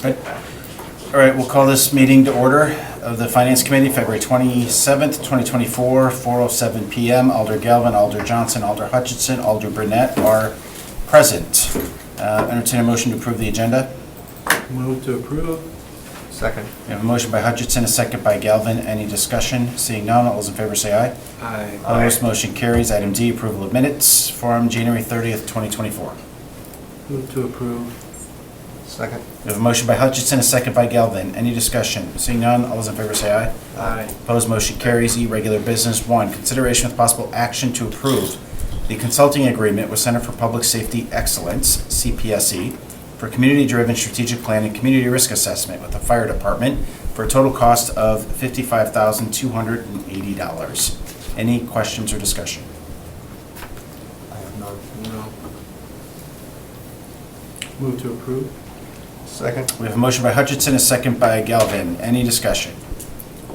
Right. All right, we'll call this meeting to order of the Finance Committee, February 27th, 2024, 4:07 PM. Alder Galvin, Alder Johnson, Alder Hutchinson, Alder Burnett are present. Entertain a motion to approve the agenda. Move to approve. Second. We have a motion by Hutchinson, a second by Galvin. Any discussion? Seeing none, all those in favor say aye. Aye. Opposed, motion carries. Item D, approval of minutes from January 30th, 2024. Move to approve. Second. We have a motion by Hutchinson, a second by Galvin. Any discussion? Seeing none, all those in favor say aye. Aye. Opposed, motion carries. E, regular business. 1, consideration with possible action to approve the consulting agreement with Center for Public Safety Excellence, CPSE, for community-driven strategic plan and community risk assessment with the fire department for a total cost of $55,280. Any questions or discussion? I have none. No. Move to approve. Second. We have a motion by Hutchinson, a second by Galvin. Any discussion?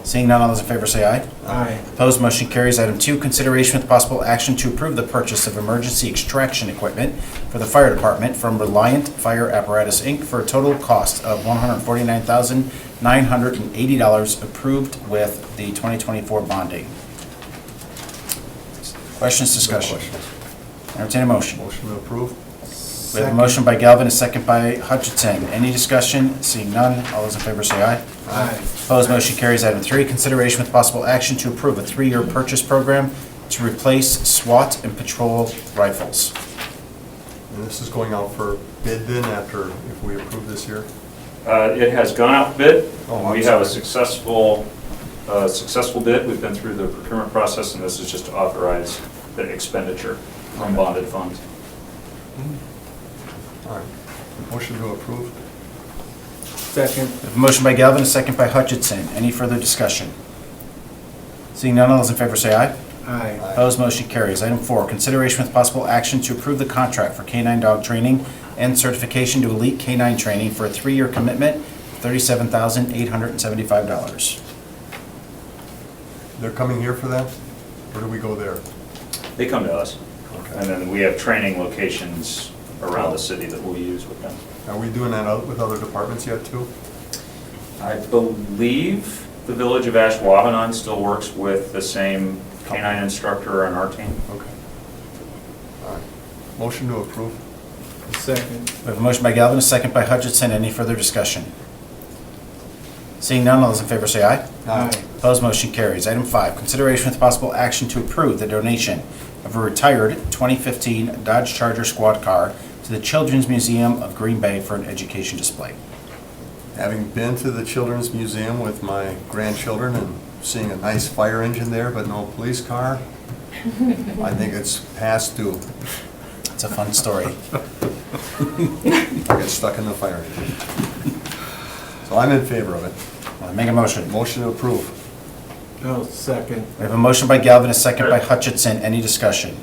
Seeing none, all those in favor say aye. Aye. Opposed, motion carries. Item 2, consideration with possible action to approve the purchase of emergency extraction equipment for the fire department from Reliant Fire Apparatus, Inc. for a total cost of $149,980 approved with the 2024 bonding. Questions, discussion? No questions. Entertain a motion. Motion to approve. We have a motion by Galvin, a second by Hutchinson. Any discussion? Seeing none, all those in favor say aye. Aye. Opposed, motion carries. Item 3, consideration with possible action to approve a 3-year purchase program to replace SWAT and patrol rifles. And this is going out for bid then after, if we approve this year? It has gone out for bid. Oh, I'm We have a sorry. successful bid. We've been through the procurement process, and this is just to authorize the expenditure from bonded funds. All right. Motion to approve. Second. We have a motion by Galvin, a second by Hutchinson. Any further discussion? Seeing none, all those in favor say aye. Aye. Opposed, motion carries. Item 4, consideration with possible action to approve the contract for canine dog training and certification to Elite Canine Training for a 3-year commitment, $37,875. They're coming here for that? Or do we go there? They come to us, and Okay. then we have training locations around the city that we'll use with them. Are we doing that with other departments yet too? I believe the Village of Ashwaubenon still works with the same canine instructor on our team. Okay. All right. Motion to approve. Second. We have a motion by Galvin, a second by Hutchinson. Any further discussion? Seeing none, all those in favor say aye. Aye. Opposed, motion carries. Item 5, consideration with possible action to approve the donation of a retired 2015 Dodge Charger squad car to the Children's Museum of Green Bay for an education display. Having been to the Children's Museum with my grandchildren and seeing a nice fire engine there but no police car, I think it's past due. It's a fun story. I get stuck in the fire engine. So I'm in favor of it. Make a motion. Motion to approve. Oh, second. We have a motion by Galvin, a second by Hutchinson. Any discussion?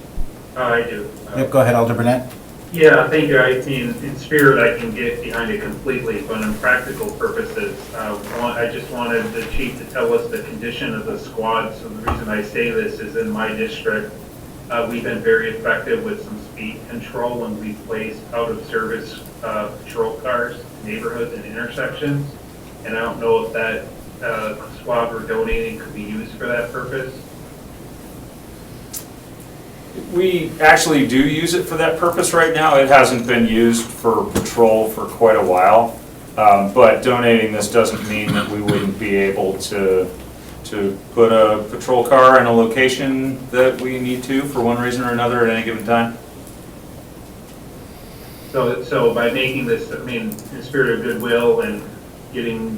I do. Yep, go ahead, Alder Burnett. Yeah, thank you. I mean, in spirit, I can get behind it completely, but in practical purposes, I just wanted the chief to tell us the condition of the squad. So the reason I say this is in my district, we've been very effective with some speed control, and we've placed out-of-service patrol cars in neighborhoods and intersections. And I don't know if that squad we're donating could be used for that purpose. We actually do use it for that purpose right now. It hasn't been used for patrol for quite a while. But donating this doesn't mean that we wouldn't be able to put a patrol car in a location that we need to for one reason or another at any given time. So by making this, I mean, in spirit of goodwill and getting,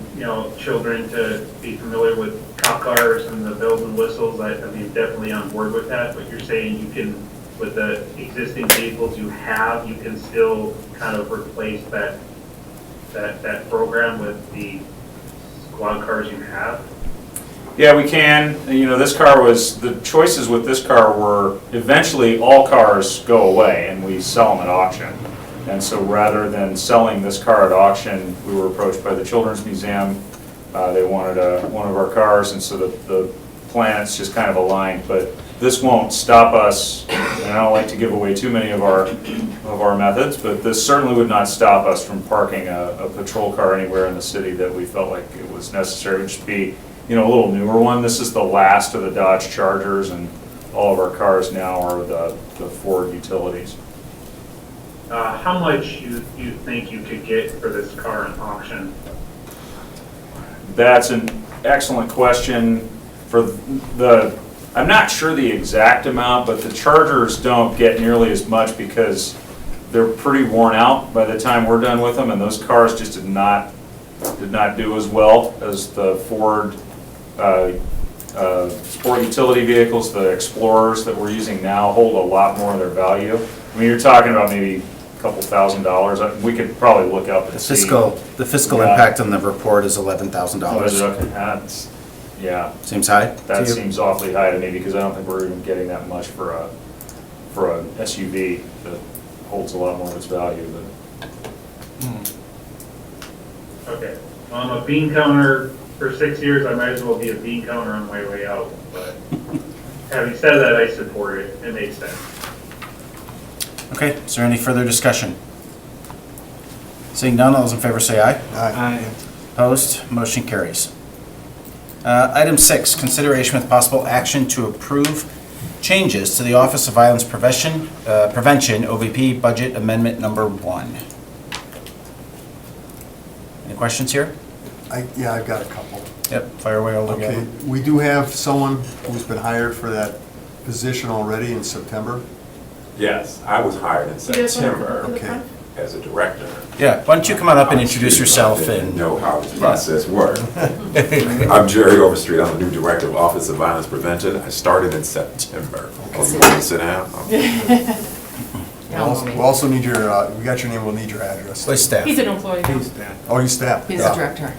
children to be familiar with cop cars and the bells and whistles, I mean, definitely on board with that. But you're saying you can, with the existing vehicles you have, you can still kind of replace that program with the squad cars you have? Yeah, we can. The choices with this car were eventually all cars go away and we sell them at auction. And so rather than selling this car at auction, we were approached by the Children's Museum. They wanted one of our cars, and so the planets just kind of aligned. But this won't stop us, and I don't like to give away too many of our methods, but this certainly would not stop us from parking a patrol car anywhere in the city that we felt like it was necessary. It would just be, a little newer one. This is the last of the Dodge Chargers, and all of our cars now are the Ford utilities. How much you think you could get for this car in auction? That's an excellent question. I'm not sure the exact amount, but the Chargers don't get nearly as much because they're pretty worn out by the time we're done with them, and those cars just did not do as well as the Ford sport utility vehicles. The Explorers that we're using now hold a lot more of their value. I mean, you're talking about maybe a couple $1,000s. We could probably look up and see. The fiscal Yeah. impact on the report is Oh, is it $11,000. okay? Yeah, Seems high to that you? seems awfully high to me because I don't think we're even getting that much for a SUV that holds a lot more of its value. But Okay, well, I'm a bean counter for 6 years, I might as well be a bean counter on my way out, but having said that, I support it, it makes sense. Okay, is there any further discussion? Seeing none, all those in favor say aye. Aye. Opposed, motion carries. Item 6, consideration with possible action to approve changes to the Office of Violence Prevention, OVP Budget Amendment Number 1. Any questions here? Yeah, I've got a couple. Yep, fire away, Alder Okay, Galvin. we do have someone who's been hired for that position already in September. Yes, I was hired in September Okay. as a director. Yeah, why don't you come on up and introduce yourself I didn't and... know how this process worked. I'm Jerry Overstreet. I'm the new director of Office of Violence Prevention. I started in September. Oh, you want me to sit down? Okay. We also need your, we got your name, we'll need your address. With staff. He's an employee. He's that. Oh, you staff? He's Yeah. the director.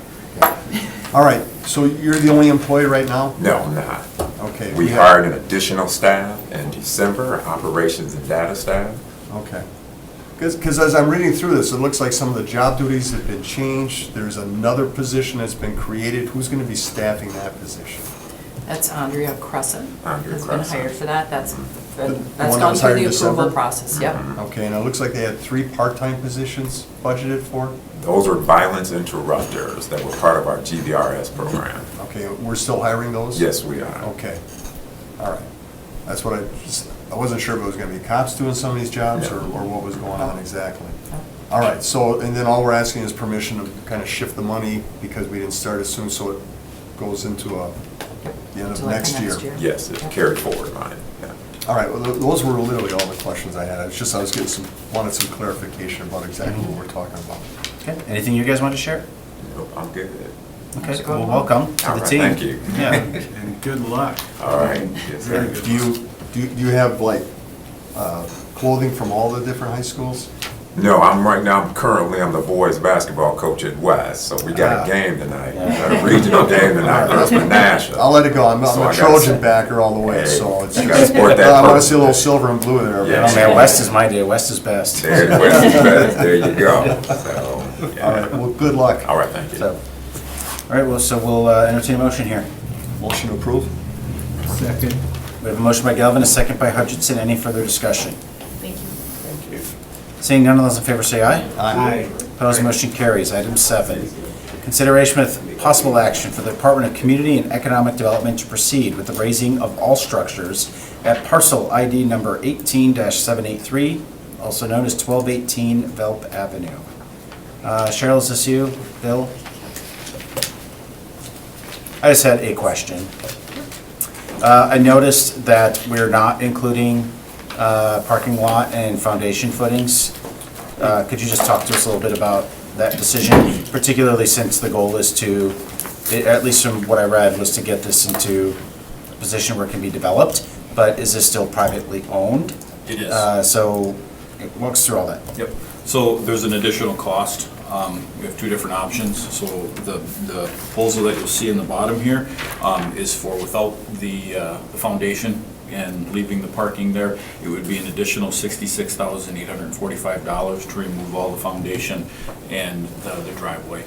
All right, so you're the only employee right now? No, I'm not. Okay. We hired an additional staff in December, operations and data staff. Okay. Because as I'm reading through this, it looks like some of the job duties have been changed. There's another position that's been created. Who's going to be staffing that position? That's Andrea Crescent. Andrea Has been Crescent. hired for that. That's one that gone was through hired the in approval December? process, yep. Okay, and it looks like they had 3 part-time positions budgeted for? Those were violence interrupters that were part of our GVRS program. Okay, we're still hiring those? Yes, we are. Okay, all right. That's what I wasn't sure if it was going to be cops doing some of these jobs or what was going on exactly. All right, so, and then all we're asking is permission to kind of shift the money because we didn't start as soon, so it goes into the end of So like next the year. Yes, it Yep. carried forward mine. Yeah. All right, well, those were literally all the questions I had. It's just I was getting wanted some clarification about exactly what we're talking about. Okay, anything you guys want to share? Nope, I'm good. Okay, How's it going? well, welcome to All the right, team. thank you. Yeah. And good luck. All right. Yes, Very sir. good. Do you have like clothing from all the different high schools? No, I'm the boys basketball coach at West, so we got a game tonight. We got a regional game tonight versus I'll Nashville. let it go. I'm So a I gotta Trojan say- backer all the way, so it's. You gotta support that I want to purpose. see a little silver and blue there. Yeah. Oh, man, West is my day. West is best. There, West is best. There you go. So, yeah. All right, well, good luck. All right, thank you. So, all right, well, so we'll entertain a motion here. Motion to approve? Second. We have a motion by Galvin, a second by Hutchinson. Any further discussion? Thank you. Thank you. Seeing none of those in favor say aye. Aye. Opposed, motion carries. Item 7, consideration with possible action for the Department of Community and Economic Development to proceed with the raising of all structures at parcel ID number 18-783, also known as 1218 Velp Avenue. Cheryl, is this you? Bill? I just had a question. I noticed that we're not including parking lot and foundation footings. Could you just talk to us a little bit about that decision, particularly since the goal is to, at least from what I read, was to get this into a position where it can be developed, but is this still privately owned? It is. So walk us through all that. Yep. So there's an additional cost. We have 2 different options. So the proposal that you'll see in the bottom here is for without the foundation and leaving the parking there, it would be an additional $66,845 to remove all the foundation and the driveway.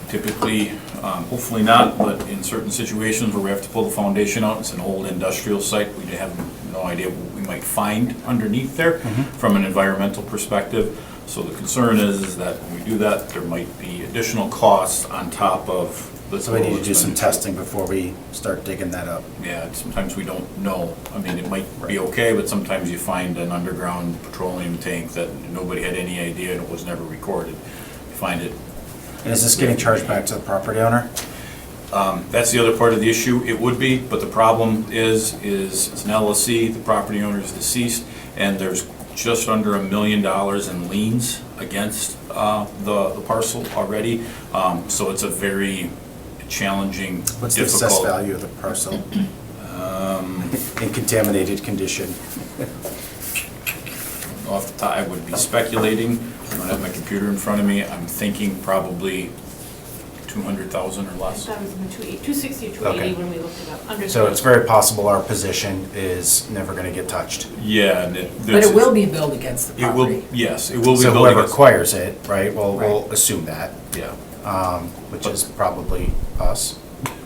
Typically, hopefully not, but in certain situations where we have to pull the foundation out, it's an old industrial site, we have no idea what we might find underneath there from an environmental perspective. So the concern is that when we do that, there might be additional costs on top of the So we need to total do some expenditure. testing before we start digging that up. Yeah, sometimes we don't know. I mean, it might be okay, but sometimes you find an underground petroleum tank that nobody had any idea and it was never recorded. You find it. And is this getting charged back to the property owner? That's the other part of the issue. It would be, but the problem is it's an LLC, the property owner is deceased, and there's just under $1 million in liens against the parcel already. So it's a very challenging, What's the assessed difficult. value of the parcel? In contaminated condition. Off the top, I would be speculating. I don't have my computer in front of me. I'm thinking probably 200,000 or I less. thought it was in the 260 or 280 Okay. when we looked it up. Under So it's very possible our position is never gonna get touched. Yeah, and But it will be billed against the It will, property. yes, it will be So building. whoever acquires it, right, we'll Right. assume that, Yeah. which is probably us.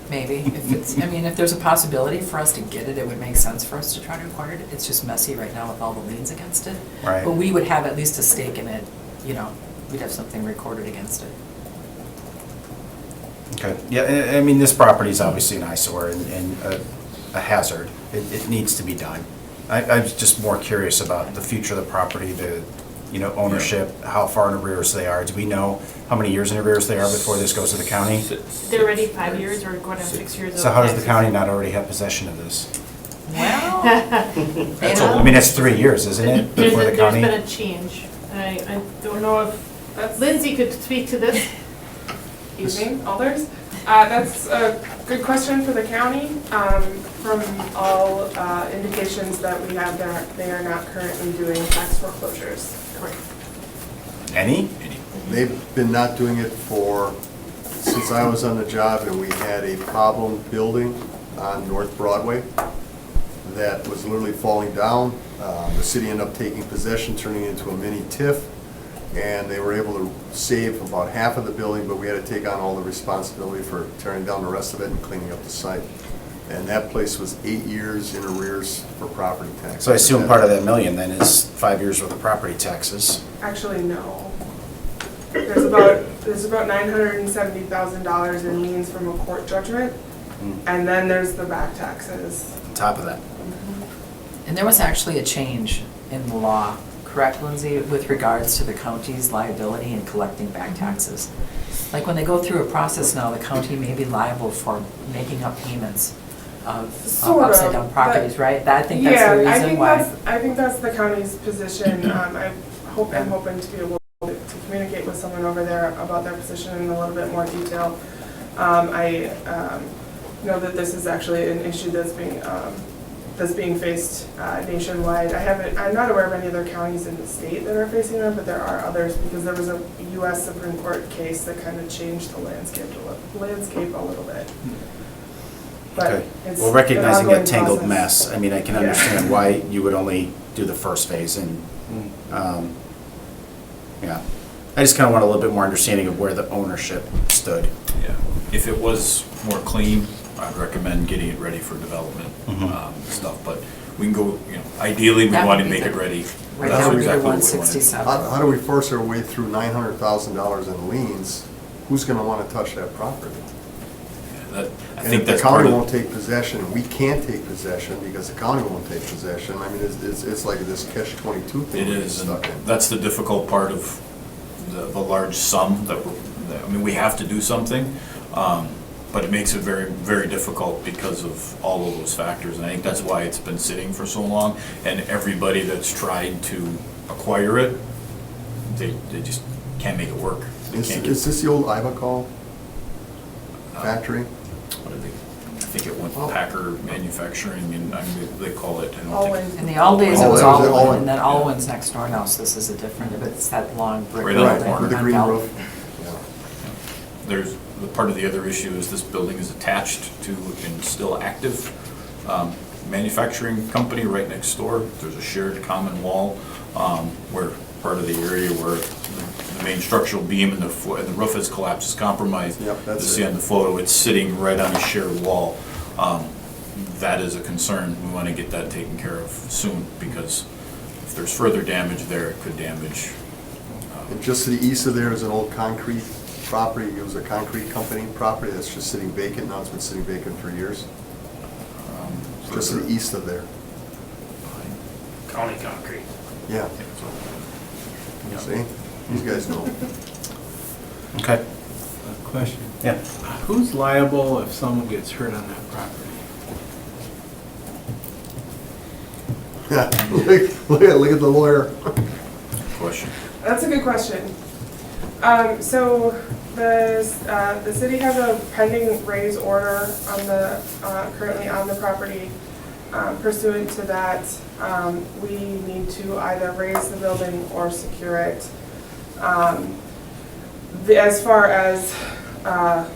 Maybe, if it's, I mean, if there's a possibility for us to get it, it would make sense for us to try to acquire it. It's just messy right now with all the liens against it. Right. But we would have at least a stake in it, you know, we'd have something recorded against it. Okay, yeah, I mean, this property is obviously an eyesore and a hazard. It needs to be done. I was just more curious about the future of the property, the, ownership, how far in arrears they are. Do we know how many years in arrears they are before this goes to the county? They're already 5 years or going on 6 years. So of how does the taxes. county not already have possession of this? Well, That's Yeah. a- I mean, that's 3 years, isn't it, before the There's county? been a change. I don't know if Lindsay could speak to this. Evening, Alders. That's a good question for the county. From all indications that we have, they are not currently doing tax foreclosures. Any? They've been not doing it since I was on the job, and we had a problem building on North Broadway that was literally falling down. The city ended up taking possession, turning it into a mini TIF, and they were able to save about half of the building, but we had to take on all the responsibility for tearing down the rest of it and cleaning up the site. And that place was 8 years in arrears for property tax. So I assume part of that million then is 5 years worth of property taxes. Actually, no. There's about $970,000 in liens from a court judgment, and then there's the back taxes. On top of that. and there was actually a change in the law, correct, Lindsay, with regards to the county's liability in collecting back taxes. Like when they go through a process now, the county may be liable for making up payments of Sort of, upside down properties, but- right? I think that's the reason why. I think that's the county's position. I'm hoping to be able to communicate with someone over there about their position in a little bit more detail. I know that this is actually an issue that's being faced nationwide. I'm not aware of any other counties in the state that are facing that, but there are others because there was a U.S. Supreme Court case that kind of changed the landscape a little bit. But Okay. it's Well, recognizing an ongoing that tangled process. mess, I mean, I can Yeah. understand why you would only do the first phase and, yeah. I just kind of want a little bit more understanding of where the ownership stood. Yeah, if it was more clean, I'd recommend getting it ready for development, stuff, but we can go, ideally, we That want would to be make it the- ready. Right That's now would be the exactly what we wanna do. 167. How do we force our way through $900,000 in liens? Who's gonna wanna touch that property? Yeah, that- I And think if the that's part county of. won't take possession, we can't take possession because the county won't take possession. I mean, it's like this catch-22 thing It we're is, and stuck in. that's the difficult part of the large sum I mean, we have to do something, but it makes it very, very difficult because of all of those factors. And I think that's why it's been sitting for so long, and everybody that's tried to acquire it, they just can't make it work. They can't get. Is this the old Ibacol factory? What did they, I think it went Oh. Packer Manufacturing, and they call it, I don't Always. think. In the old days, it Oh, was that was it, Alwyn, Alwyn. and then Alwyn's next door now, so this is a different, but it's that long brick Right building. on the corner. With the on green Bell. roof? Yeah. There's, part of the other issue is this building is attached to and still active. manufacturing company right next door. There's a shared common wall where part of the area where the main structural beam and the roof has collapsed, is compromised. Yep, that's You see it. on the photo, it's sitting right on a shared wall. That is a concern. We want to get that taken care of soon, because if there's further damage there, it could damage. And just to the east of there is an old concrete property. It was a concrete company property that's just sitting vacant. Now it's been sitting vacant for years. Just to the east of there. County Concrete. Yeah, see? These guys know. Okay, Question. yeah. Who's liable if someone gets hurt on that property? Yeah, look at the lawyer. Question. That's a good question. So the city has a pending raise order on the, currently on the property. Pursuant to that, we need to either raise the building or secure it. As far as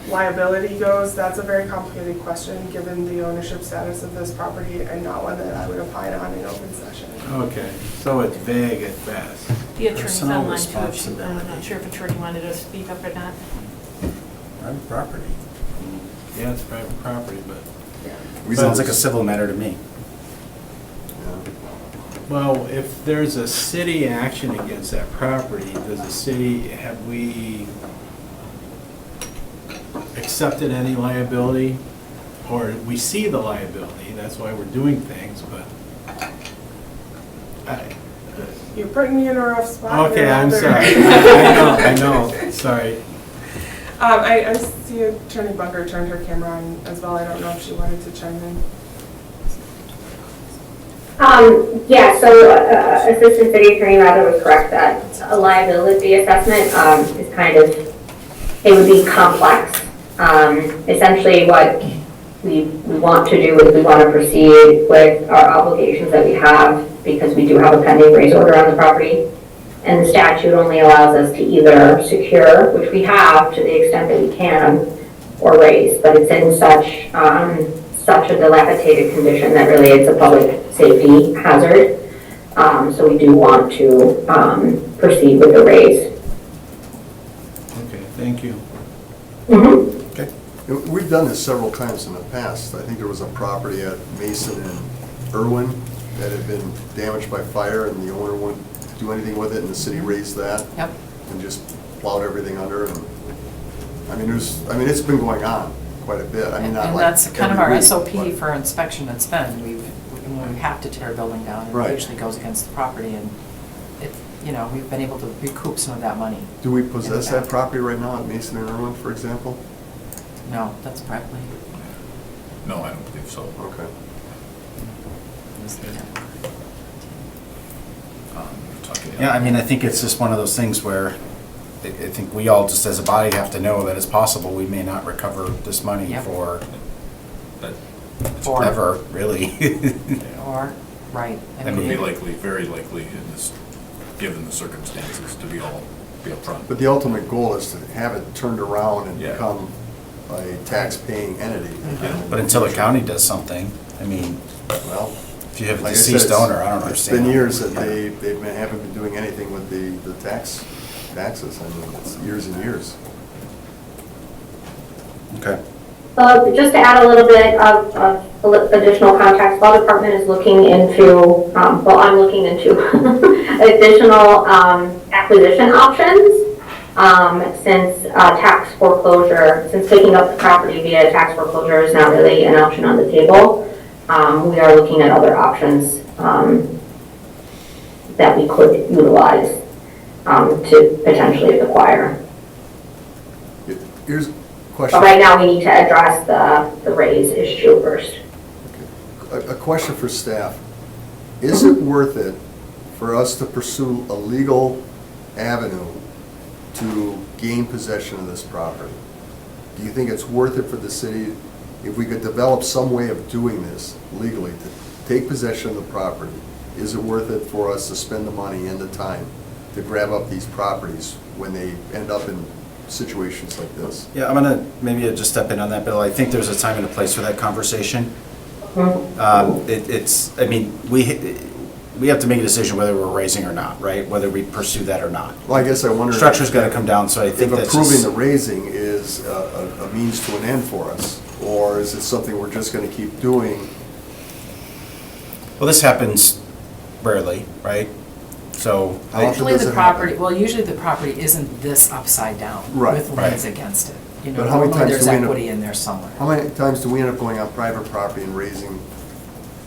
liability goes, that's a very complicated question, given the ownership status of this property, and not one that I would opine on in open session. Okay, so it's vague at best. The attorney's Personal online too. I'm responsibility. not sure if attorney wanted to speak up or not. Private property. Yeah, it's private property, but, Sounds like a civil matter to me. Yeah. well, if there's a city action against that property, does the city, have we accepted any liability? Or we see the liability, that's why we're doing things, but You're putting me in a rough spot. okay, here, I'm Walter. sorry. I know, sorry. I see Attorney Bunker turned her camera on as well. I don't know if she wanted to chime in. Yeah, so Assistant City Attorney Rather was correct that a liability assessment is kind of, it would be complex. Essentially what we want to do is we want to proceed with our obligations that we have, because we do have a pending raise order on the property. And the statute only allows us to either secure, which we have to the extent that we can, or raise. But it's in such a dilapidated condition that really it's a public safety hazard. So we do want to proceed with the raise. Okay, thank you. Mhm. We've done this several times in the past. I think there was a property at Mason and Irwin that had been damaged by fire, and the owner wouldn't do anything with it, and the city raised that Yep. and just plowed everything under. And it's been going on quite a bit. I mean, not And like that's kind of every our week, SOP but- for inspection and spend. When we have to tear a building down, Right. it usually goes against the property, and we've been able to recoup some of that money. Do we possess that property right now at Mason and Irwin, for example? No, that's privately. No, I don't believe so. Okay. Talking- Yeah, I mean, I think it's just one of those things where I think we all, just as a body, have to know that it's possible we may not recover this money Yep. for Or- ever, really. Or, right. It would be likely, very likely in this, given the circumstances, to be upfront. But the ultimate goal is to have it turned around and Yeah. become a tax-paying entity. But until the county does something, I mean, Well, if you have a like I said, deceased it's- owner, I don't understand. It's been years that haven't been doing anything with the taxes. I mean, it's years and years. Okay. Just to add a little bit of additional context, law department is looking into, I'm looking into additional acquisition options since tax foreclosure, since picking up the property via tax foreclosure is not really an option on the table. We are looking at other options that we could utilize to potentially acquire. Here's a question. But right now, we need to address the raise issue first. A question for staff. Is it worth it for us to pursue a legal avenue to gain possession of this property? Do you think it's worth it for the city, if we could develop some way of doing this legally, to take possession of the property? Is it worth it for us to spend the money and the time to grab up these properties when they end up in situations like this? Yeah, I'm gonna maybe just step in on that, Bill. I think there's a time and a place for that conversation. It's, I mean, we have to make a decision whether we're raising or not, right? Whether we pursue that or not. Well, I guess I wonder. Structure's gotta come down, so I If think that's approving just. the raising is a means to an end for us, or is it something we're just gonna keep doing? Well, this happens rarely, right? So. How often Usually does the it happen? property, well, usually the property isn't this upside down. Right, With liens against it. You know, But how many normally times there's do we end up- equity in there somewhere. How many times do we end up going on private property and raising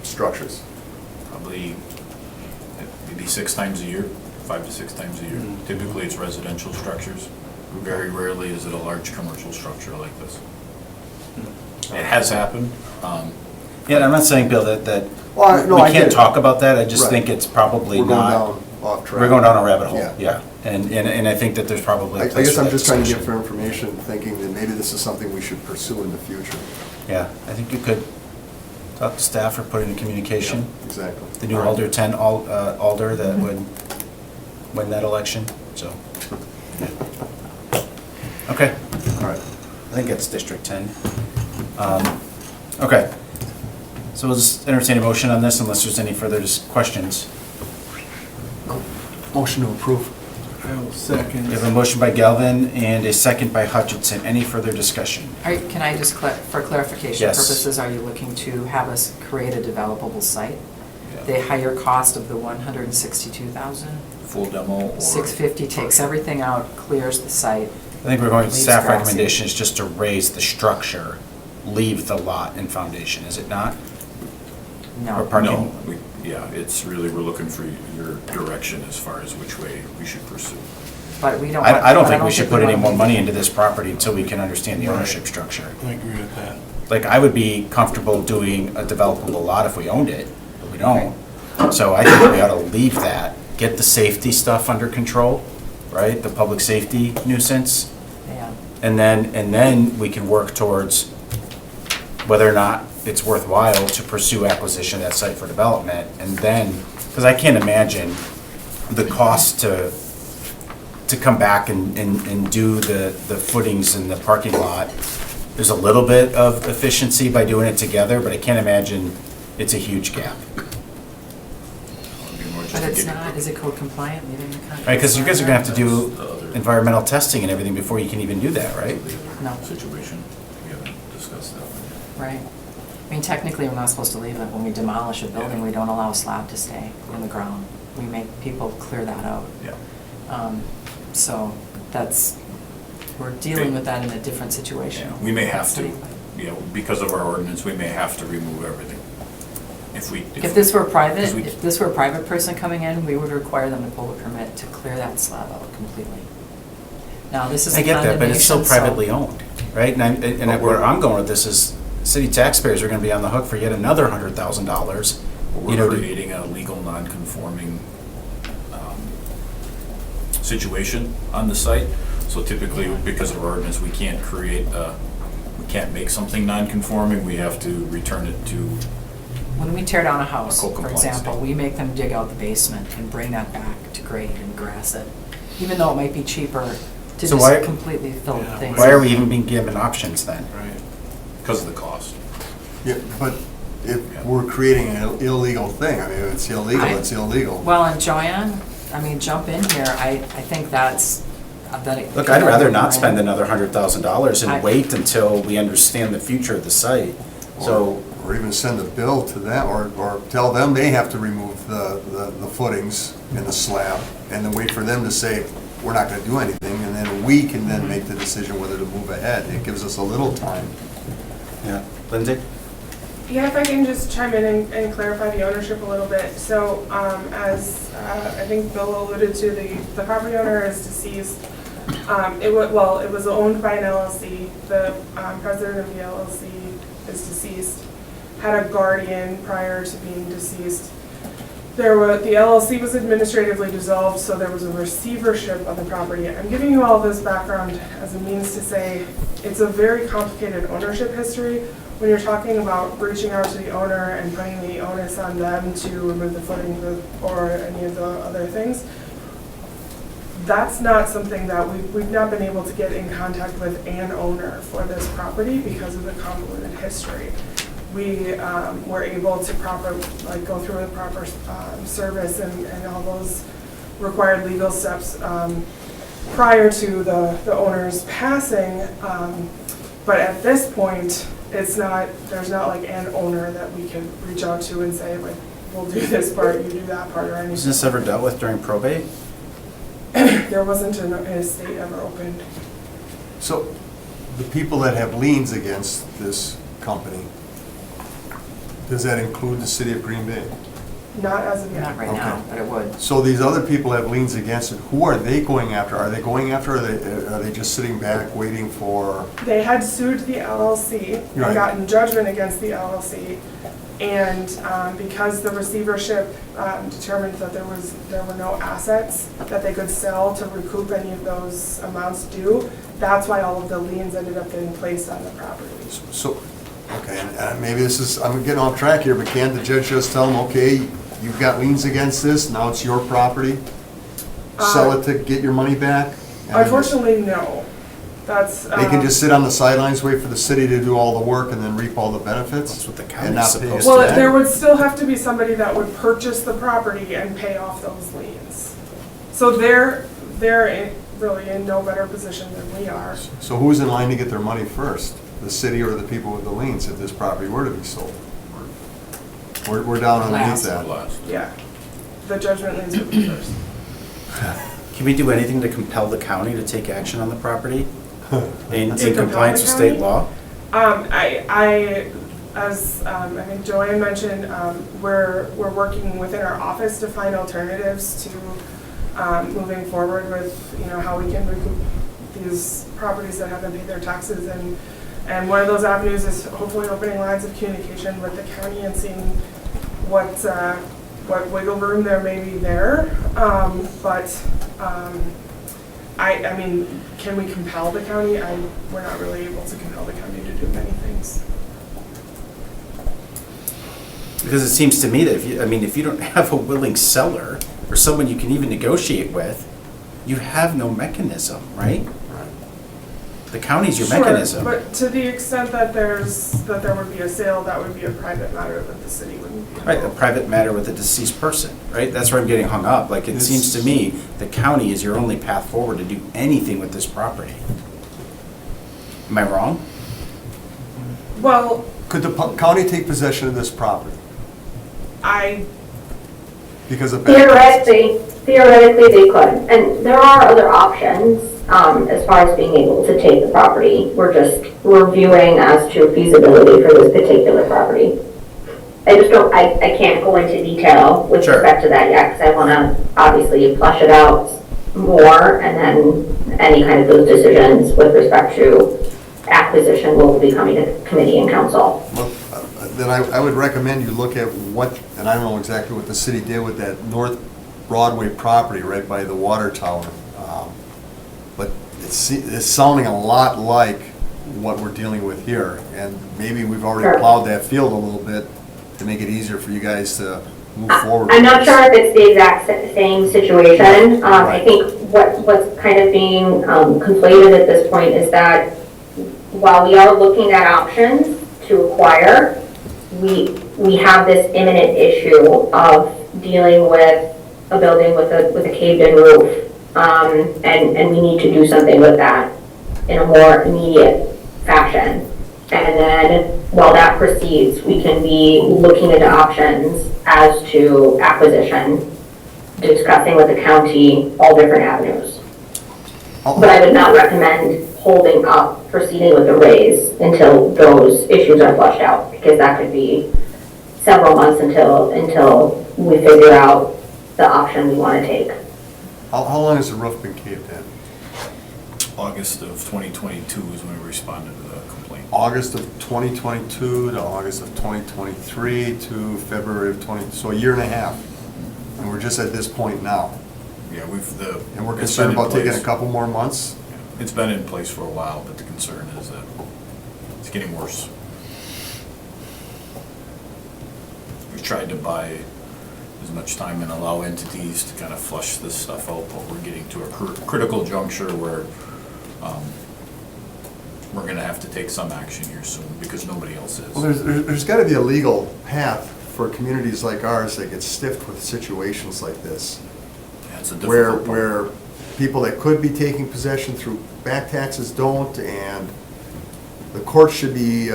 structures? Probably maybe 6 times a year, 5 to 6 times a year. Typically, it's residential structures. Very rarely is it a large commercial structure like this. It has happened. Yeah, and I'm not saying, Bill, that Well, no, we I get can't it. talk about that. I just Right. think it's probably We're going not. down off track. We're going down a rabbit hole, Yeah. yeah. And I think that there's probably I a place guess for I'm that just trying to get discussion. for information, thinking that maybe this is something we should pursue in the future. Yeah, I think you could talk to staff or put in a communication. Exactly. The new All right. Alder 10 Alder that would win that election, so. yeah. Okay, All right. I think it's District 10. Okay, so we'll just entertain a motion on this unless there's any further questions. Motion to approve. I will second. We have a motion by Galvin and a second by Hutchinson. Any further discussion? Can I just, for clarification Yes. purposes, are you looking to have us create a developable site? Yeah. The higher cost of the 162,000? Full demo or. 650 takes everything out, clears the site. I think we're going, Leaves staff grassy. recommendation is just to raise the structure, leave the lot and foundation, is it not? Or No. parking? No, yeah, it's really, we're looking for your direction as far as which way we should pursue. But we don't. I don't think we should put any more wanna- money into this property until we can understand the ownership structure. I agree with that. Like, I would be comfortable doing a developable lot if we owned it, but we don't. So I think we ought to leave that, get the safety stuff under control, right? The public safety nuisance. Yeah. And then we can work towards whether or not it's worthwhile to pursue acquisition of that site for development. And then, because I can't imagine the cost to come back and do the footings in the parking lot. There's a little bit of efficiency by doing it together, but I can't imagine it's a huge gap. It'd be more just But to it's get- not, is it code compliant, leaving the contract? Right, because you guys are gonna have to do The other- environmental testing and everything before you can even do that, right? No. Situation, we haven't discussed that one Right. I mean, technically, we're not supposed to leave it. When we demolish a building, we don't allow a slab to stay in the ground. We make people clear that out. yet. Yeah. So that's, we're dealing with that in a different situation. Yeah, we may have to, City. yeah, because of our ordinance, we may have to remove everything. If this were private, because we- if this were a private person coming in, we would require them to pull a permit to clear that slab out completely. Now, this is a I get that, but it's still condemnation, so- privately owned, right? And where I'm going with this is, city taxpayers are gonna be on the hook for yet another $100,000. You know, We're to- creating a legal non-conforming situation on the site. So typically, because of our ordinance, we can't we can't make something non-conforming, we have to return it to, When we tear down a house, code for compliance example, state. we make them dig out the basement and bring that back to grade and grass it, even though it might be cheaper to So why- just completely fill Yeah, things. Why are we even being given options then? Right. because of the cost. Yeah, but if we're creating an illegal thing, I mean, if it's illegal, it's illegal. Well, and Joanne, I mean, jump in here, I think that's, Look, I'd rather not spend another $100,000 I- and wait until we understand the future of the site. So, Or even send a bill to them, or tell them they have to remove the footings and the slab, and then wait for them to say, we're not gonna do anything, and then we can then make the decision whether to move ahead. It gives us a little time. yeah. Lindsay? Yeah, if I can just chime in and clarify the ownership a little bit. So, as I think Bill alluded to, the property owner is deceased. It was owned by an LLC. The president of the LLC is deceased. Had a guardian prior to being deceased. The LLC was administratively dissolved, so there was a receivership of the property. I'm giving you all this background as a means to say it's a very complicated ownership history. When you're talking about reaching out to the owner and putting the onus on them to remove the footings or any of the other things, that's not something that we've not been able to get in contact with an owner for this property because of the convoluted history. we were able to go through the proper service and all those required legal steps prior to the owner's passing. But at this point, there's not like an owner that we can reach out to and say, like, we'll do this part, you do that part, or Was anything. this ever dealt with during probate? There wasn't an estate ever opened. So the people that have liens against this company, does that include the city of Green Bay? Not as of Not yet. right now, Okay. but it would. So these other people have liens against it. Who are they going after? Are they going after, or are they just sitting back waiting for? They had sued the LLC and Right. gotten judgment against the LLC. And because the receivership determined that there were no assets that they could sell to recoup any of those amounts due, that's why all of the liens ended up getting placed on the property. So, okay, and maybe this is, I'm getting off track here, but can't the judge just tell them, okay, you've got liens against this, now it's your property? Sell it to get your money back? And Unfortunately, no. That's. They can just sit on the sidelines, wait for the city to do all the work and then reap all the benefits? That's what the And county's not pay supposed us to Well, do. there would still have to be somebody that would purchase the property and pay off those liens. So they're really in no better position than we are. So who's in line to get their money first? The city or the people with the liens if this property were to be sold? We're down underneath Last. that. Last. Yeah. The judgment liens would be first. Can we do anything to compel the county to take action on the property in To compel compliance the with state county? law? As I think Joanne mentioned, we're working within our office to find alternatives to moving forward with, how we can recoup these properties that haven't paid their taxes. And one of those avenues is hopefully opening lines of communication with the county and seeing what wiggle room there may be there. I mean, can we compel the county? We're not really able to compel the county to do many things. Because it seems to me that if you don't have a willing seller or someone you can even negotiate with, you have no mechanism, right? The county's your Sure, mechanism. but to the extent that there would be a sale, that would be a private matter that the city wouldn't be. Right, a private matter with a deceased person, right? That's where I'm getting hung up. Like, it seems to me the county is your only path forward to do anything with this property. Am I wrong? Well, Could the county take possession of this property because of bad? Theoretically they could, and there are other options, as far as being able to take the property. We're viewing as to feasibility for this particular property. I can't go into detail with Sure. respect to that yet, because I wanna obviously flesh it out more, and then any kind of those decisions with respect to acquisition will be coming to committee and council. Well, then I would recommend you look at what, and I don't know exactly what the city did with that North Broadway property right by the water tower. But it's sounding a lot like what we're dealing with here. And maybe we've already Sure. plowed that field a little bit to make it easier for you guys to move forward. I'm with not this. sure if it's the exact same situation. I Right. think what's kind of being conflated at this point is that while we are looking at options to acquire, we have this imminent issue of dealing with a building with a caved-in roof. And we need to do something with that in a more immediate fashion. And then while that proceeds, we can be looking into options as to acquisition, discussing with the county all different avenues. But I would not recommend holding up proceeding with the raise until those issues are flushed out, because that could be several months until we figure out the option we want to take. How long has the roof been caved in? August of 2022 is when we responded to the complaint. August of 2022 to August of 2023 to February of 20, so a year and a half. And we're just at this point now. Yeah, And we're it's concerned been in about taking a place. couple more months? It's been in place for a while, but the concern is that it's getting worse. We've tried to buy as much time and allow entities to kind of flush this stuff out, but we're getting to a critical juncture where we're gonna have to take some action here soon, because nobody else is. Well, there's got to be a legal path for communities like ours that get stiffed with situations like this, Yeah, it's a where, difficult part. where people that could be taking possession through back taxes don't, and the court should be,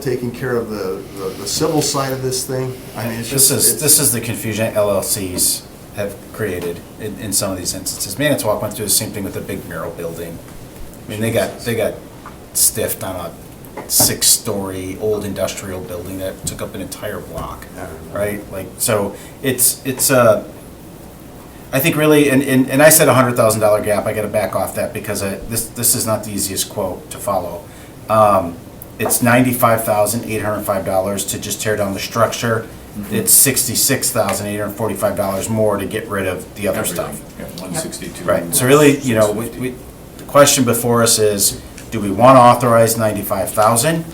taking care of the civil side of this thing. I mean, it's just. This is the confusion LLCs have created in some of these instances. Manitowoc went through the same thing with the big mural building. I mean, they got stiffed on a 6-story old industrial building that took up an entire block, right? Like, so it's I think really, and I said $100,000 gap, I gotta back off that because this is not the easiest quote to follow. It's $95,805 to just tear down the structure. It's $66,845 more to get rid of the other stuff. Yeah, 162. Right, so really, the question before us is, do we want to authorize 95,000? Do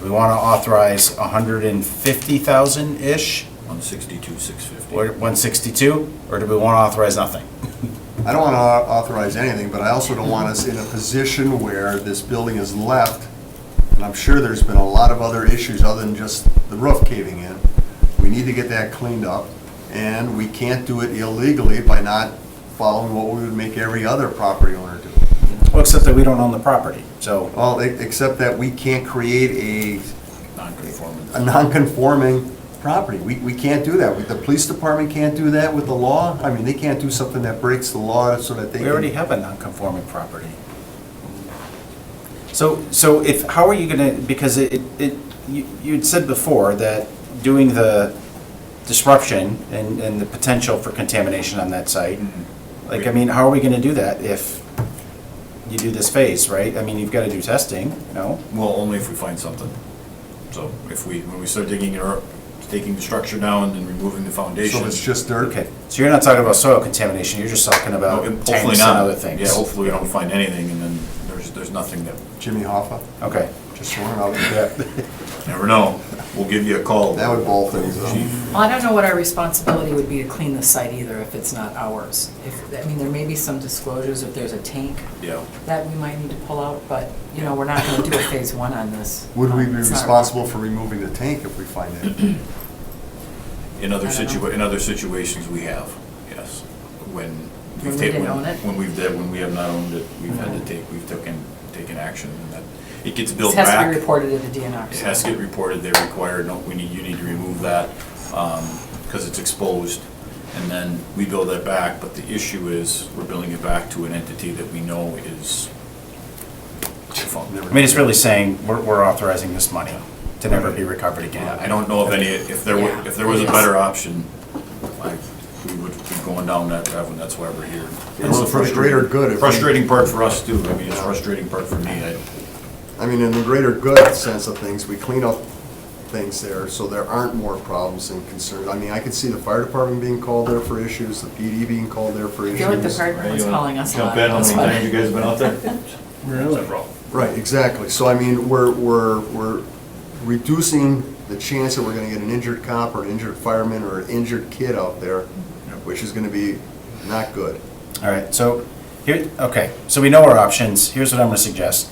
we want to authorize 150,000-ish, 162, 650. or 162? Or do we want to authorize nothing? I don't want to authorize anything, but I also don't want us in a position where this building is left, and I'm sure there's been a lot of other issues other than just the roof caving in. We need to get that cleaned up, and we can't do it illegally by not following what we would make every other property owner do. Well, except that we don't own the property, so. Well, except that we can't create Non-conforming. a non-conforming property. We can't do that. The police department can't do that with the law. I mean, they can't do something that breaks the law so that they can. We already have a non-conforming property. So if, how are you gonna, because you'd said before that doing the disruption and the potential for contamination on that site, like, I mean, how are we gonna do that if you do this phase, right? I mean, you've gotta do testing, Well, only if we find something. So when we start digging it up, taking the structure down and removing the foundation. So it's just dirt? Okay, so you're not talking about soil contamination, you're just talking about Hopefully tanks and not. other things? Yeah, hopefully we don't find anything, and then there's nothing that, Jimmy Hoffa, Okay. just throwing it out Yeah. there. never know. We'll give you a call. That would ball things up. Well, I don't know what our responsibility would be to clean the site either if it's not ours. I mean, there may be some disclosures if there's a tank Yeah. that we might need to pull out, but, we're not gonna do a phase one on this. Would we be It's not- responsible for removing the tank if we find it? In other I don't know. in other situations, we have, yes. When When we taken- didn't own it? When we have not owned it, we've taken action, and that, it gets built This has to back. be reported to the DNR. It has to get reported, they're required, no, you need to remove that, because it's exposed, and then we build that back, but the issue is, we're building it back to an entity that we know is. I mean, it's really saying, we're authorizing this money to never be recovered again. Yeah, I don't know of any, if there was a better option, we would be going down that avenue, that's why we're here. Well, for the greater good, if we- Frustrating part for us too, I mean, it's a frustrating part for me, I mean, in the greater good sense of things, we clean up things there so there aren't more problems and concerns. I mean, I could see the fire department being called there for issues, the PD being called there for I issues. feel like the fire department's calling us a lot. Jump in, how That's many why. times you guys have been out there? Really? Right, exactly. So I mean, we're reducing the chance that we're gonna get an injured cop or an injured fireman or an injured kid out there, which is gonna be not good. All right, so so we know our options. Here's what I'm gonna suggest.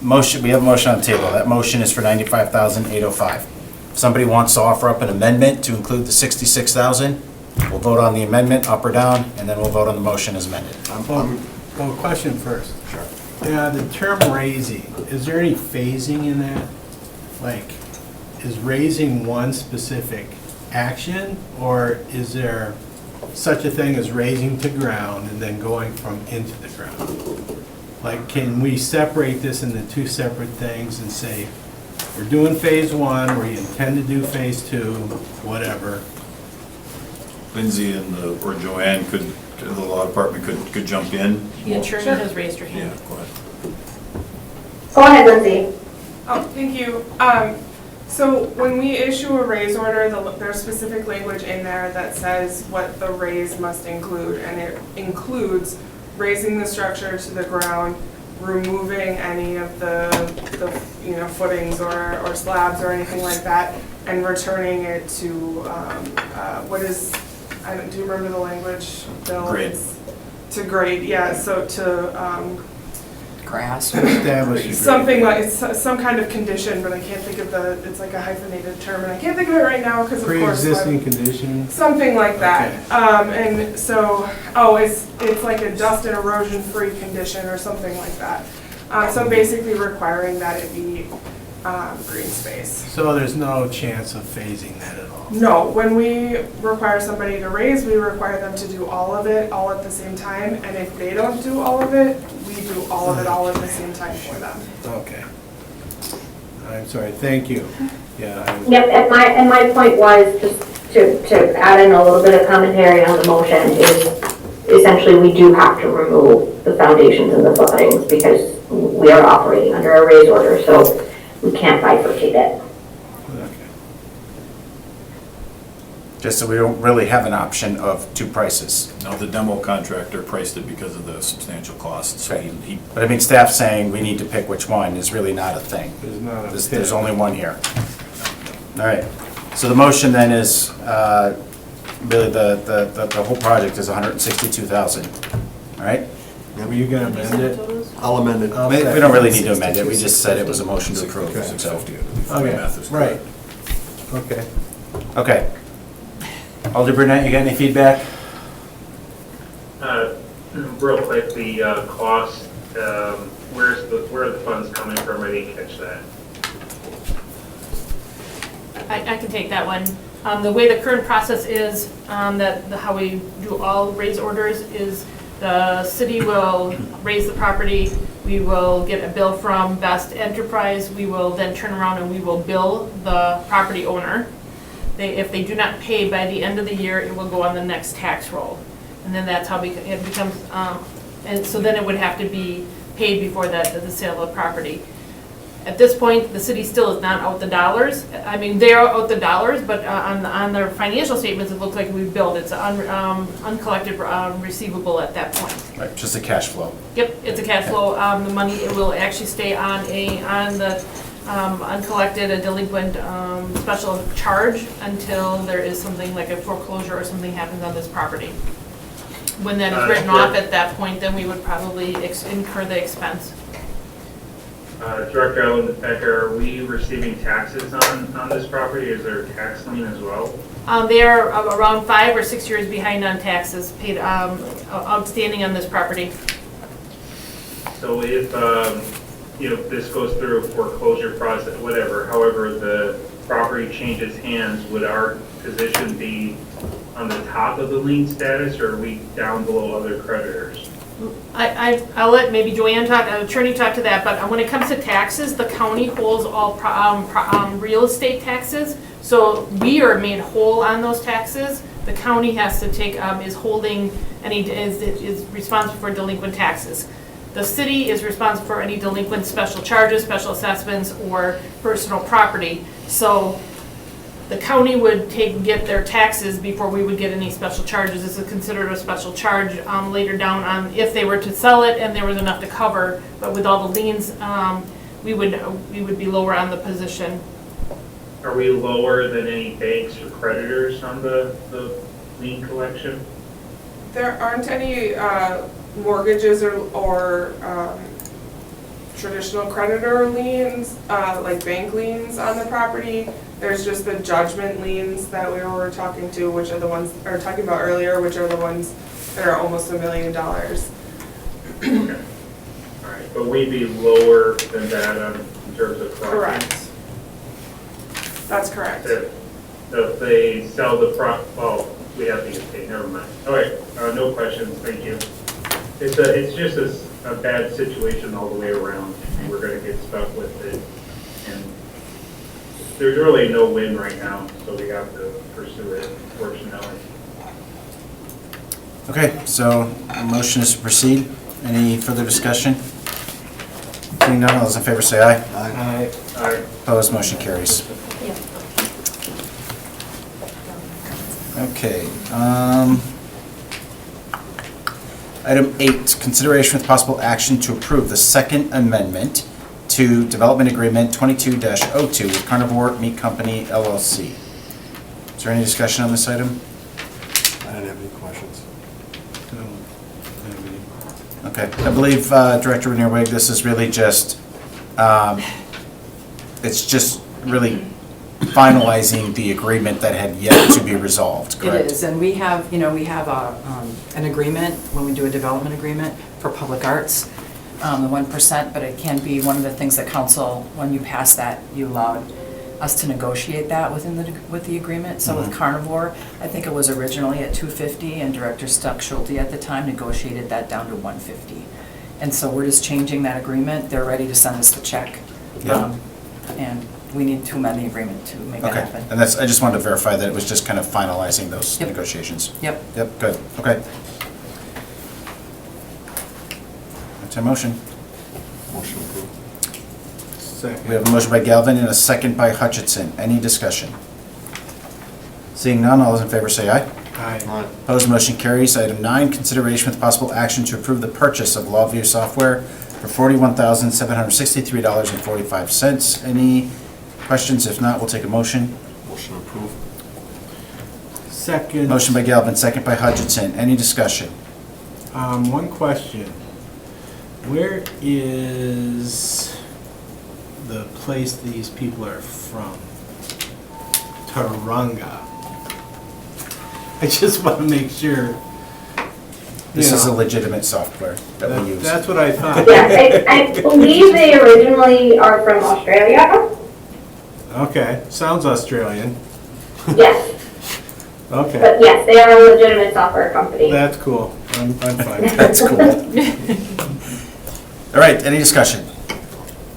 Motion, we have a motion on the table. That motion is for 95,805. If somebody wants to offer up an amendment to include the 66,000, we'll vote on the amendment, up or down, and then we'll vote on the motion as amended. Well, question first. Sure. Yeah, the term raising, is there any phasing in that? Like, is raising one specific action, or is there such a thing as raising to ground and then going from into the ground? Like, can we separate this into two separate things and say, we're doing phase one, we intend to do phase two, whatever? Lindsay or Joanne the law department could jump in. The attorney has raised her Yeah, hand. go ahead. Go ahead, Lindsay. Oh, thank you. So when we issue a raise order, there's specific language in there that says what the raise must include, and it includes raising the structure to the ground, removing any of the footings or slabs or anything like that, and returning it to, do you remember the language, Bill? Grade. To grade, yeah, so to grass. Establish agreement. Something like, it's some kind of condition, but I can't think of it's like a hyphenated term, and I can't think of it right now, because of course. Pre-existing condition. Something like that. And so, it's like a dust and erosion-free condition or something like that. So basically requiring that it be green space. So there's no chance of phasing that at all? No, when we require somebody to raise, we require them to do all of it, all at the same time. And if they don't do all of it, we do all of it, all at the same time for them. Okay. I'm sorry, thank you. Yeah. Yep, and my point was, just to add in a little bit of commentary on the motion, is essentially we do have to remove the foundations and the footings because we are operating under a raise order, so we can't bifurcate it. Okay. Just so we don't really have an option of two prices. Now, the demo contractor priced it because of the substantial costs, so he But I mean, staff saying we need to pick which one is really not a thing. There's not a. There's only one here. All right, so the motion then is, really the whole project is 162,000, all right? Were you gonna amend it? I'll amend it. We don't really need to amend it, we just said it was a motion to approve, so. 650. Okay, Math is right. correct. Okay. Okay. Alder Burnett, you got any feedback? Real quick, the cost, where are the funds coming from? I didn't catch that. I can take that one. The way the current process is, how we do all raise orders is the city will raise the property, we will get a bill from Best Enterprise, we will then turn around and we will bill the property owner. If they do not pay by the end of the year, it will go on the next tax roll. And then that's how it becomes, and so then it would have to be paid before the sale of the property. At this point, the city still is not out the dollars. I mean, they are out the dollars, but on their financial statements, it looks like we've billed. It's an uncollected receivable at that point. Right, just a cash flow. Yep, it's a cash flow. The money, it will actually stay on the uncollected, a delinquent special charge until there is something like a foreclosure or something happens on this property. When that is written off at that point, then we would probably incur the expense. Director Ellen Becker, are we receiving taxes on this property? Is there a tax lien as well? They are around 5 or 6 years behind on taxes paid, outstanding on this property. So if, this goes through a foreclosure process, whatever, however the property changes hands, would our position be on the top of the lien status, or are we down below other creditors? I'll let maybe Joanne talk, attorney talk to that, but when it comes to taxes, the county holds all real estate taxes. So we are made whole on those taxes. The county has to take, is responsible for delinquent taxes. The city is responsible for any delinquent special charges, special assessments, or personal property. So the county would get their taxes before we would get any special charges. This is considered a special charge later down on if they were to sell it and there was enough to cover. But with all the liens, we would be lower on the position. Are we lower than any banks or creditors on the lien collection? There aren't any mortgages or traditional creditor liens, like bank liens on the property. There's just the judgment liens that we were talking to, which are the ones, or talking about earlier, which are the ones that are almost $1 million. Okay. All right, but we'd be lower than that in terms of collection? Correct. That's correct. If they sell the we have to get paid, never mind. All right, no questions, thank you. It's just a bad situation all the way around. We're gonna get stuck with it. And there's really no win right now, so we have to pursue it, fortunately. Okay, so the motion is to proceed. Any further discussion? Seeing none, all those in favor say aye. Aye. All right. Opposed, motion carries. Okay. Item 8, consideration with possible action to approve the second amendment to Development Agreement 22-02 with Carnivore Meat Company LLC. Is there any discussion on this item? I didn't have any questions. Okay, I believe Director Renier-Wig, this is really just, it's just really finalizing the agreement that had yet to be resolved, correct? It is, and we have, we have an agreement, when we do a development agreement for public arts, the 1%, but it can be one of the things that council, when you pass that, you allowed us to negotiate that with the agreement. So with Carnivore, I think it was originally at $250, and Director Stuck Schulte at the time negotiated that down to $150. And so we're just changing that agreement. They're ready to send us the check. Yeah. And we need to amend the agreement to make that Okay, happen. and that's, I just wanted to verify that it was just kind of finalizing those Yep. negotiations. Yep. Yep, good, okay. That's a motion. Motion approved. Second. We have a motion by Galvin and a second by Hutchinson. Any discussion? Seeing none, all those in favor say aye. Aye. Aye. Opposed, motion carries. Item 9, consideration with possible action to approve the purchase of LawView software for $41,763.45. Any questions? If not, we'll take a motion. Motion approved. Second. Motion by Galvin, second by Hutchinson. Any discussion? One question. Where is the place these people are from? Taranga. I just want to make sure. This you is a know, legitimate software that we use. That's what I thought. Yes, I believe they originally are from Australia. Okay, sounds Australian. Yes, Okay, but yes, they are a legitimate software company. that's cool. I'm fine. That's cool. All right, any discussion?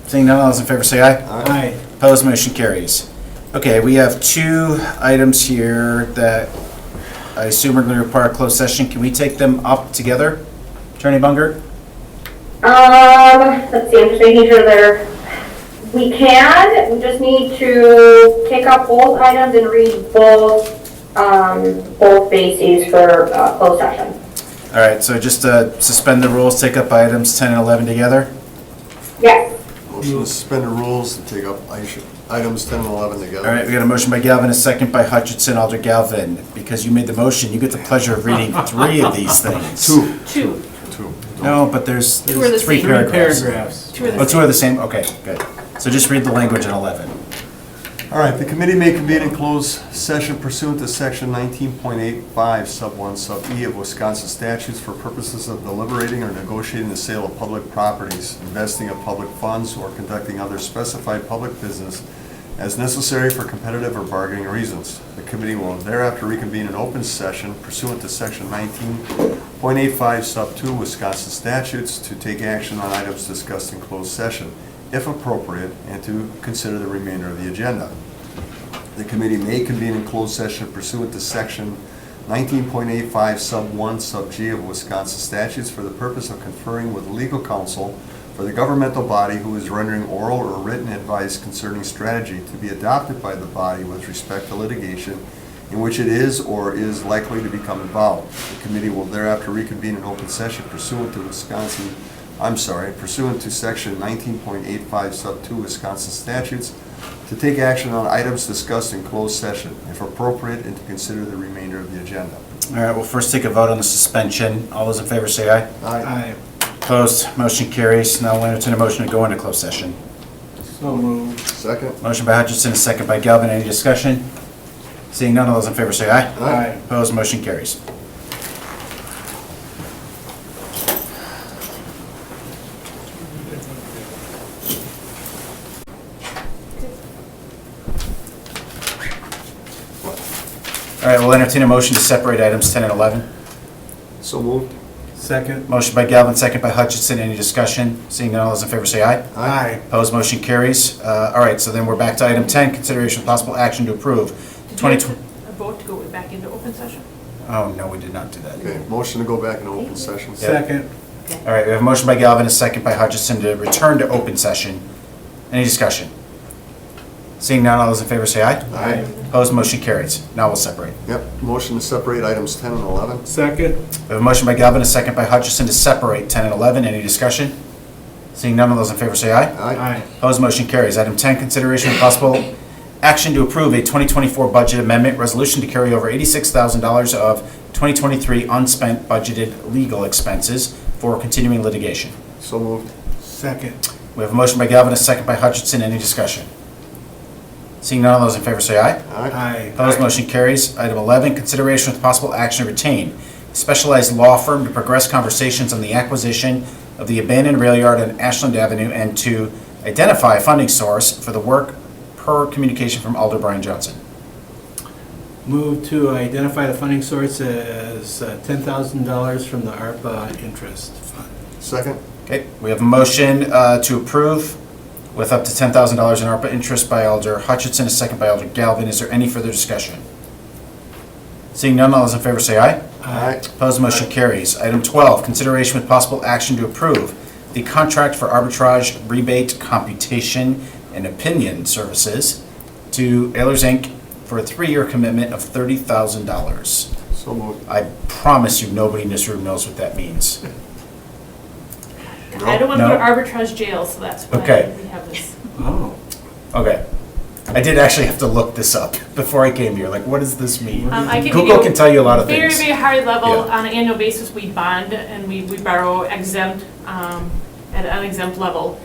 Seeing none, all those in favor say aye. Aye. Opposed, motion carries. Okay, we have 2 items here that I assume are going to require closed session. Can we take them up together? Attorney Bunger? Let's see, I'm just making sure we just need to take up both items and read both bases for closed session. All right, so just suspend the rules, take up items 10 and 11 together? Yes, Motion to suspend the rules and take up items 10 and 11 together. All right, we got a motion by Galvin, a second by Hutchinson. Alder Galvin, because you made the motion, you get the pleasure of reading 3 of these things. Two. Two. No, but there's Two are the 3 same. paragraphs. Two are the Oh, 2 are the same? Okay, good. So just read the language in 11. All right, the committee may convene in closed session pursuant to section 19.85 sub 1 sub E of Wisconsin statutes for purposes of deliberating or negotiating the sale of public properties, investing of public funds, or conducting other specified public business as necessary for competitive or bargaining reasons. The committee will thereafter reconvene in open session pursuant to section 19.85 sub 2 Wisconsin statutes to take action on items discussed in closed session, if appropriate, and to consider the remainder of the agenda. The committee may convene in closed session pursuant to section 19.85 sub 1 sub G of Wisconsin statutes for the purpose of conferring with legal counsel for the governmental body who is rendering oral or written advice concerning strategy to be adopted by the body with respect to litigation in which it is or is likely to become involved. The committee will thereafter reconvene in open session pursuant to pursuant to section 19.85 sub 2 Wisconsin statutes to take action on items discussed in closed session, if appropriate, and to consider the remainder of the agenda. All right, we'll first take a vote on the suspension. All those in favor say aye. Aye. Opposed, motion carries. Now we'll entertain a motion to go into closed session. So moved. Second? Motion by Hutchinson, a second by Galvin. Any discussion? Seeing none, all those in favor say aye. Aye. Opposed, motion carries. All right, we'll entertain a motion to separate items 10 and 11. So moved. Second. Motion by Galvin, second by Hutchinson. Any discussion? Seeing none, all those in favor say aye. Aye. Opposed, motion carries. All right, so then we're back to item 10, consideration of possible action to approve Did you 2020. have a vote to go back into open session? Oh, no, we did not do that. Okay, motion to go back in open session. Second. All right, we have a motion by Galvin, a second by Hutchinson to return to open session. Any discussion? Seeing none, all those in favor say aye. Aye. Opposed, motion carries. Now we'll separate. Yep, motion to separate items 10 and 11. Second. We have a motion by Galvin, a second by Hutchinson to separate 10 and 11. Any discussion? Seeing none, all those in favor say aye. Aye. Opposed, motion carries. Item 10, consideration of possible action to approve a 2024 budget amendment resolution to carry over $86,000 of 2023 unspent budgeted legal expenses for continuing litigation. So moved. Second. We have a motion by Galvin, a second by Hutchinson. Any discussion? Seeing none, all those in favor say aye. Aye. Opposed, motion carries. Item 11, consideration with possible action to retain specialized law firm to progress conversations on the acquisition of the abandoned rail yard on Ashland Avenue and to identify a funding source for the work per communication from Alder Brian Johnson. Move to identify the funding source as $10,000 from the ARPA interest fund. Second. Okay, we have a motion to approve with up to $10,000 in ARPA interest by Alder Hutchinson, a second by Alder Galvin. Is there any further discussion? Seeing none, all those in favor say aye. Aye. Opposed, motion carries. Item 12, consideration with possible action to approve the contract for arbitrage rebate computation and opinion services to Ehlers Inc. for a 3-year commitment of $30,000. So moved. I promise you, nobody in this room knows what that means. I don't want to go to No? arbitrage jail, so that's why Okay. we have this. Oh. Okay. I did actually have to look this up before I came here. Like, what does this mean? I can give Google you can tell you a lot of very, things. very high level, Yeah. on an annual basis, we bond and we borrow exempt, at an exempt level.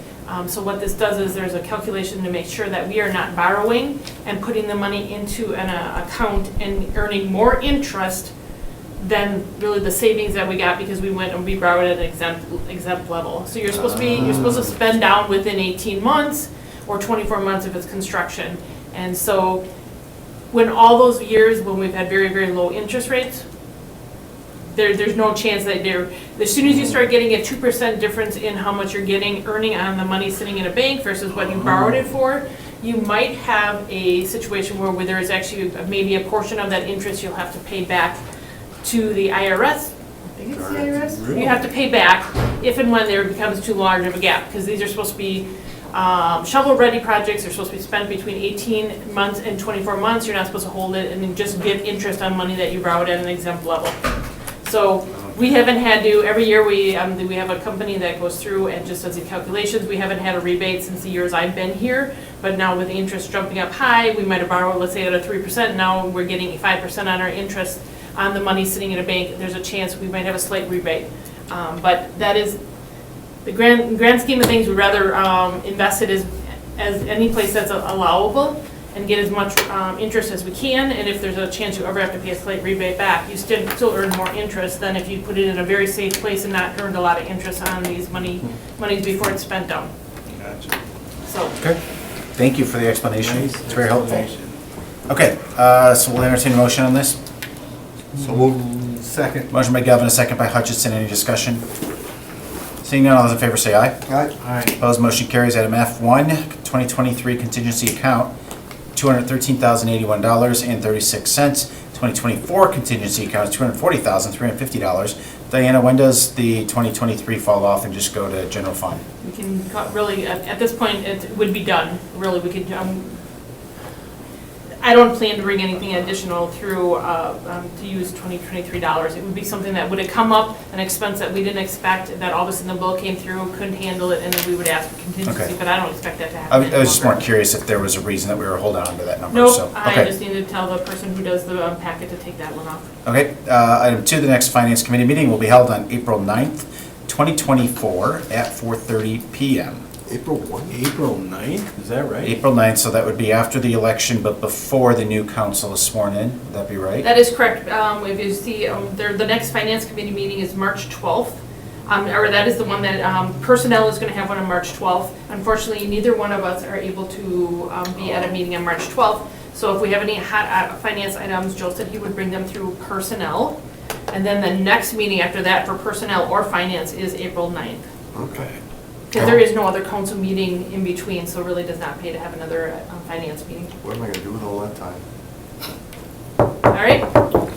So what this does is there's a calculation to make sure that we are not borrowing and putting the money into an account and earning more interest than really the savings that we got because we went and we borrowed at an exempt level. So you're supposed to spend down within 18 months or 24 months if it's construction. And so when all those years when we've had very, very low interest rates, there's no chance that as soon as you start getting a 2% difference in how much you're earning on the money sitting in a bank versus what you borrowed it for, you might have a situation where there is actually maybe a portion of that interest you'll have to pay back to the IRS. I think it's the IRS. You have to pay back if and when there becomes too large of a gap, because these are supposed to be shovel-ready projects. They're supposed to be spent between 18 months and 24 months. You're not supposed to hold it and then just get interest on money that you borrowed at an exempt level. So we haven't had to, every year we have a company that goes through and just does the calculations. We haven't had a rebate since the years I've been here, but now with the interest jumping up high, we might have borrowed, let's say at a 3%, now we're getting 5% on our interest on the money sitting in a bank. There's a chance we might have a slight rebate. But that is, the grand scheme of things, we'd rather invest it as any place that's allowable and get as much interest as we can, and if there's a chance you ever have to pay a slight rebate back, you still earn more interest than if you put it in a very safe place and not earned a lot of interest on these monies before it's spent down. Gotcha. So, Okay. Thank you for the explanation. Nice It's very helpful. explanation. Okay, so we'll entertain a motion on this. So moved. Second. Motion by Galvin, a second by Hutchinson. Any discussion? Seeing none, all those in favor say aye. Aye. Aye. Opposed, motion carries. Item F1, 2023 contingency account, $213,081.36. 2024 contingency account is $240,350. Diana, when does the 2023 fall off and just go to general fund? we can really, at this point, it would be done. Really, we could, I don't plan to bring anything additional through to use 2023 dollars. It would be something that would have come up, an expense that we didn't expect, that all of a sudden the bill came through, couldn't handle it, and then we would ask for contingency, Okay. but I don't expect that to I happen was any just more longer. curious if there was a reason that we were holding on to that number, so. Nope, I Okay. just need to tell the person who does the packet to take that one off. Okay, item 2, the next Finance Committee meeting will be held on April 9th, 2024 at 4:30 PM. April 1? April 9th, is that right? April 9th, so that would be after the election, but before the new council is sworn in. Would that be right? That is correct. If you see, the next Finance Committee meeting is March 12th. Or that is the one that, Personnel is gonna have one on March 12th. Unfortunately, neither one of us are able to be at a meeting on March 12th. So if we have any hot finance items, Joe said he would bring them through Personnel. And then the next meeting after that for Personnel or Finance is April 9th. Okay. Because there is no other council meeting in between, so it really does not pay to have another finance meeting. What am I gonna do with all that time? All right,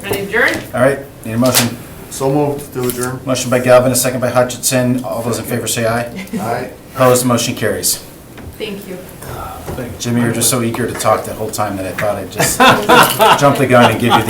ready to adjourn? All right, need a motion. So moved to adjourn? Motion by Galvin, a second by Hutchinson. All those in favor say aye. Aye. Opposed, motion carries. Thank you. Thank you. Jimmy, you're just so eager to talk the whole time that I thought I'd just jump the gun and give you the